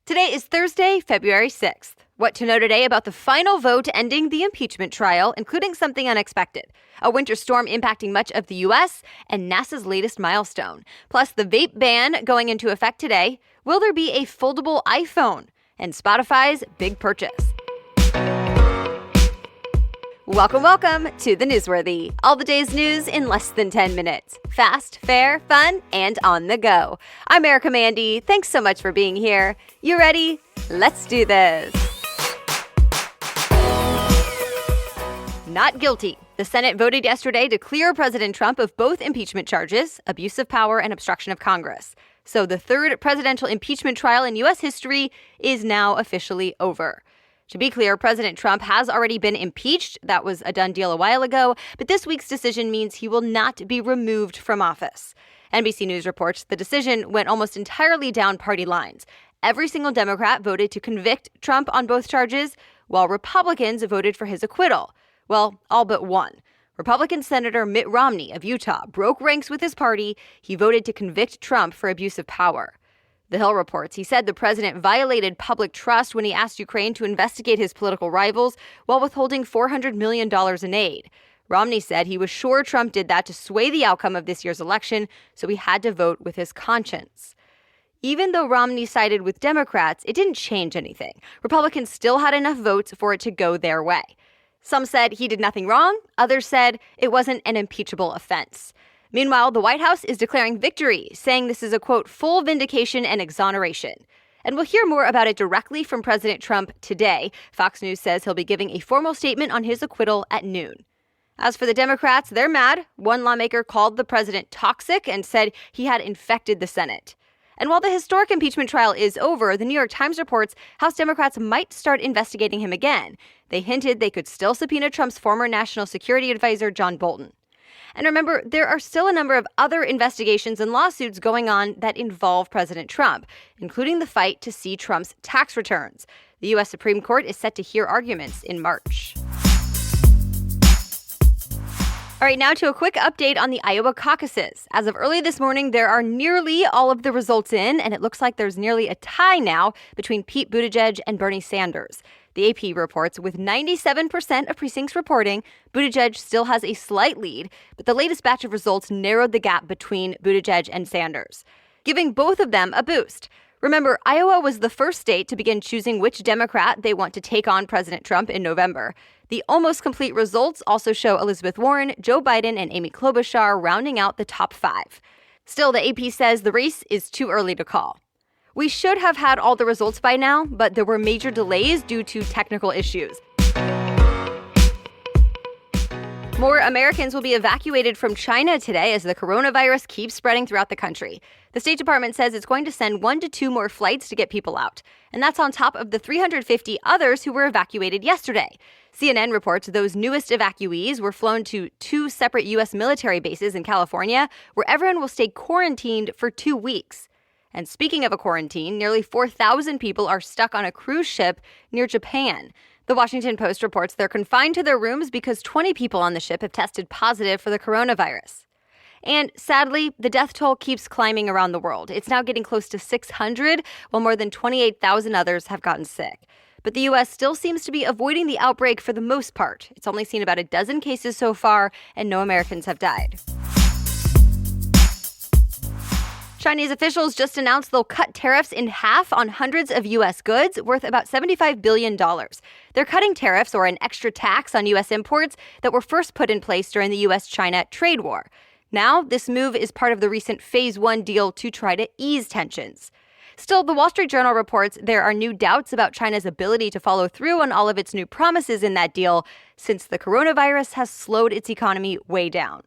Today is Thursday, February 6th. What to know today about the final vote ending the impeachment trial, including something unexpected. A winter storm impacting much of the U.S. and NASA's latest milestone. Plus the vape ban going into effect today. Will there be a foldable iPhone? And Spotify's big purchase. Welcome to the Newsworthy. All the day's news in less than 10 minutes. Fast, fair, fun, and on the go. I'm Erica Mandy. Thanks so much for being here. You ready? Let's do this. Not guilty. The Senate voted yesterday to clear President Trump of both impeachment charges, abuse of power and obstruction of Congress. So the third presidential impeachment trial in U.S. history is now officially over. To be clear, President Trump has already been impeached. That was a done deal a while ago. But this week's decision means he will not be removed from office. NBC News reports the decision went almost entirely down party lines. Every single Democrat voted to convict Trump on both charges, while Republicans voted for his acquittal. Well, all but one. Republican Senator Mitt Romney of Utah broke ranks with his party. He voted to convict Trump for abuse of power. The Hill reports he said the president violated public trust when he asked Ukraine to investigate his political rivals while withholding $400 million in aid. Romney said he was sure Trump did that to sway the outcome of this year's election, so he had to vote with his conscience. Even though Romney sided with Democrats, it didn't change anything. Republicans still had enough votes for it to go their way. Some said he did nothing wrong. Others said it wasn't an impeachable offense. Meanwhile, the White House is declaring victory, saying this is a, quote, full vindication and exoneration. And we'll hear more about it directly from President Trump today. Fox News says he'll be giving a formal statement on his acquittal at noon. As for the Democrats, they're mad. One lawmaker called the president toxic and said he had infected the Senate. And while the historic impeachment trial is over, the New York Times reports House Democrats might start investigating him again. They hinted they could still subpoena Trump's former national security advisor, John Bolton. And remember, there are still a number of other investigations and lawsuits going on that involve President Trump, including the fight to see Trump's tax returns. The U.S. Supreme Court is set to hear arguments in March. All right, now to a quick update on the Iowa caucuses. As of early this morning, there are nearly all of the results in, and it looks like there's nearly a tie now between Pete Buttigieg and Bernie Sanders. The AP reports with 97% of precincts reporting, Buttigieg still has a slight lead, but the latest batch of results narrowed the gap between Buttigieg and Sanders, giving both of them a boost. Remember, Iowa was the first state to begin choosing which Democrat they want to take on President Trump in November. The almost complete results also show Elizabeth Warren, Joe Biden, and Amy Klobuchar rounding out the top five. Still, the AP says the race is too early to call. We should have had all the results by now, but there were major delays due to technical issues. More Americans will be evacuated from China today as the coronavirus keeps spreading throughout the country. The State Department says it's going to send 1 to 2 more flights to get people out. And that's on top of the 350 others who were evacuated yesterday. CNN reports those newest evacuees were flown to 2 separate U.S. military bases in California, where everyone will stay quarantined for 2 weeks. And speaking of a quarantine, nearly 4,000 people are stuck on a cruise ship near Japan. The Washington Post reports they're confined to their rooms because 20 people on the ship have tested positive for the coronavirus. And sadly, the death toll keeps climbing around the world. It's now getting close to 600, while more than 28,000 others have gotten sick. But the U.S. still seems to be avoiding the outbreak for the most part. It's only seen about a dozen cases so far, and no Americans have died. Chinese officials just announced they'll cut tariffs in half on hundreds of U.S. goods worth about $75 billion. They're cutting tariffs, or an extra tax on U.S. imports, that were first put in place during the U.S.-China trade war. Now, this move is part of the recent Phase 1 deal to try to ease tensions. Still, the Wall Street Journal reports there are new doubts about China's ability to follow through on all of its new promises in that deal, since the coronavirus has slowed its economy way down.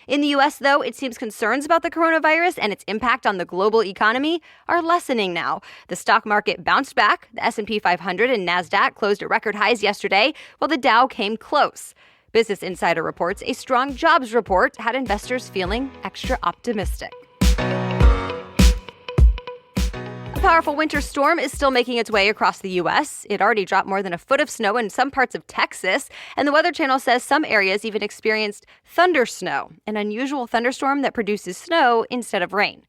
In the U.S., though, it seems concerns about the coronavirus and its impact on the global economy are lessening now. The stock market bounced back. The S&P 500 and NASDAQ closed at record highs yesterday, while the Dow came close. Business Insider reports a strong jobs report had investors feeling extra optimistic. A powerful winter storm is still making its way across the U.S. It already dropped more than a foot of snow in some parts of Texas, and the Weather Channel says some areas even experienced thunder snow, an unusual thunderstorm that produces snow instead of rain.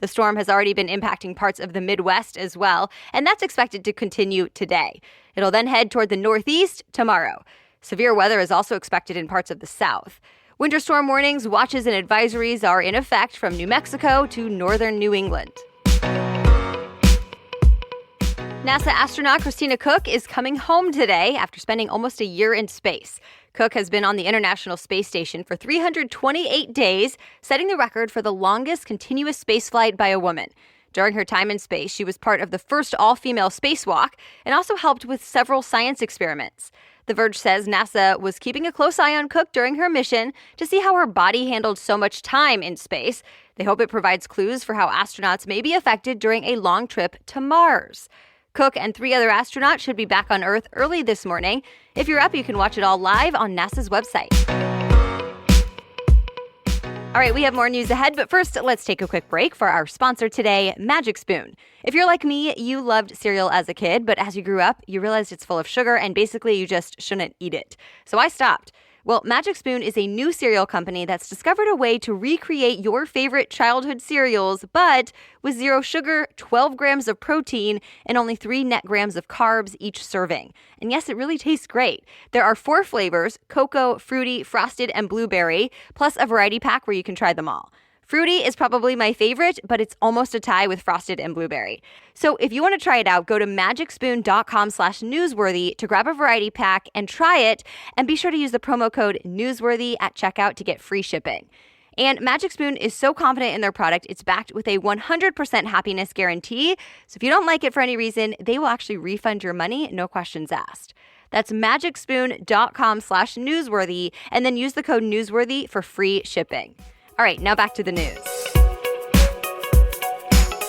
The storm has already been impacting parts of the Midwest as well, and that's expected to continue today. It'll then head toward the Northeast tomorrow. Severe weather is also expected in parts of the South. Winter storm warnings, watches, and advisories are in effect from New Mexico to northern New England. NASA astronaut Christina Koch is coming home today after spending almost a year in space. Koch has been on the International Space Station for 328 days, setting the record for the longest continuous spaceflight by a woman. During her time in space, she was part of the first all-female spacewalk and also helped with several science experiments. The Verge says NASA was keeping a close eye on Koch during her mission to see how her body handled so much time in space. They hope it provides clues for how astronauts may be affected during a long trip to Mars. Koch and 3 other astronauts should be back on Earth early this morning. If you're up, you can watch it all live on NASA's website. All right, we have more news ahead, but first, let's take a quick break for our sponsor today, Magic Spoon. If you're like me, you loved cereal as a kid, but as you grew up, you realized it's full of sugar and basically you just shouldn't eat it. So I stopped. Well, Magic Spoon is a new cereal company that's discovered a way to recreate your favorite childhood cereals, but with 0 sugar, 12 grams of protein, and only 3 net grams of carbs each serving. And yes, it really tastes great. There are 4 flavors: cocoa, fruity, frosted, and blueberry, plus a variety pack where you can try them all. Fruity is probably my favorite, but it's almost a tie with frosted and blueberry. So if you want to try it out, go to magicspoon.com/newsworthy to grab a variety pack and try it. And be sure to use the promo code newsworthy at checkout to get free shipping. And Magic Spoon is so confident in their product, it's backed with a 100% happiness guarantee. So if you don't like it for any reason, they will actually refund your money, no questions asked. That's magicspoon.com/newsworthy, and then use the code newsworthy for free shipping. All right, now back to the news.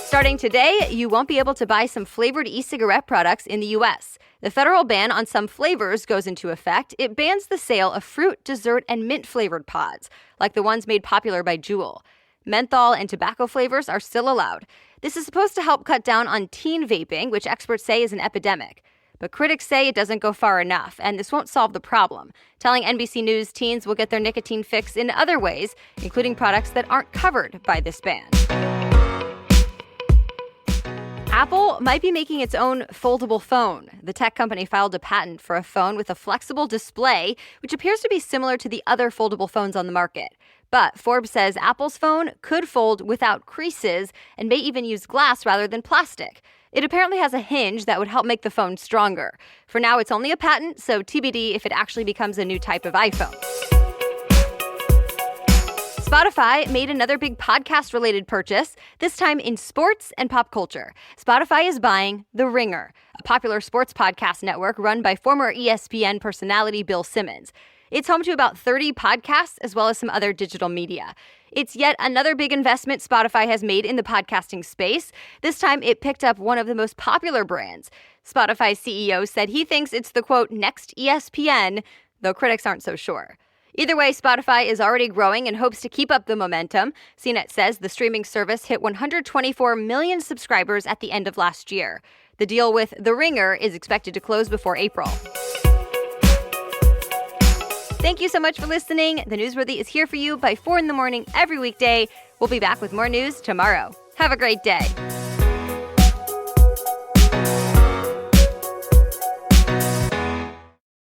Starting today, you won't be able to buy some flavored e-cigarette products in the U.S. The federal ban on some flavors goes into effect. It bans the sale of fruit, dessert, and mint-flavored pods, like the ones made popular by Juul. Menthol and tobacco flavors are still allowed. This is supposed to help cut down on teen vaping, which experts say is an epidemic. But critics say it doesn't go far enough, and this won't solve the problem. Telling NBC News teens will get their nicotine fix in other ways, including products that aren't covered by this ban. Apple might be making its own foldable phone. The tech company filed a patent for a phone with a flexible display, which appears to be similar to the other foldable phones on the market. But Forbes says Apple's phone could fold without creases and may even use glass rather than plastic. It apparently has a hinge that would help make the phone stronger. For now, it's only a patent, so TBD if it actually becomes a new type of iPhone. Spotify made another big podcast-related purchase, this time in sports and pop culture. Spotify is buying The Ringer, a popular sports podcast network run by former ESPN personality Bill Simmons. It's home to about 30 podcasts as well as some other digital media. It's yet another big investment Spotify has made in the podcasting space. This time, it picked up one of the most popular brands. Spotify's CEO said he thinks it's the, quote, next ESPN, though critics aren't so sure. Either way, Spotify is already growing and hopes to keep up the momentum. CNET says the streaming service hit 124 million subscribers at the end of last year. The deal with The Ringer is expected to close before April. Thank you so much for listening. The Newsworthy is here for you by 4 in the morning every weekday. We'll be back with more news tomorrow. Have a great day.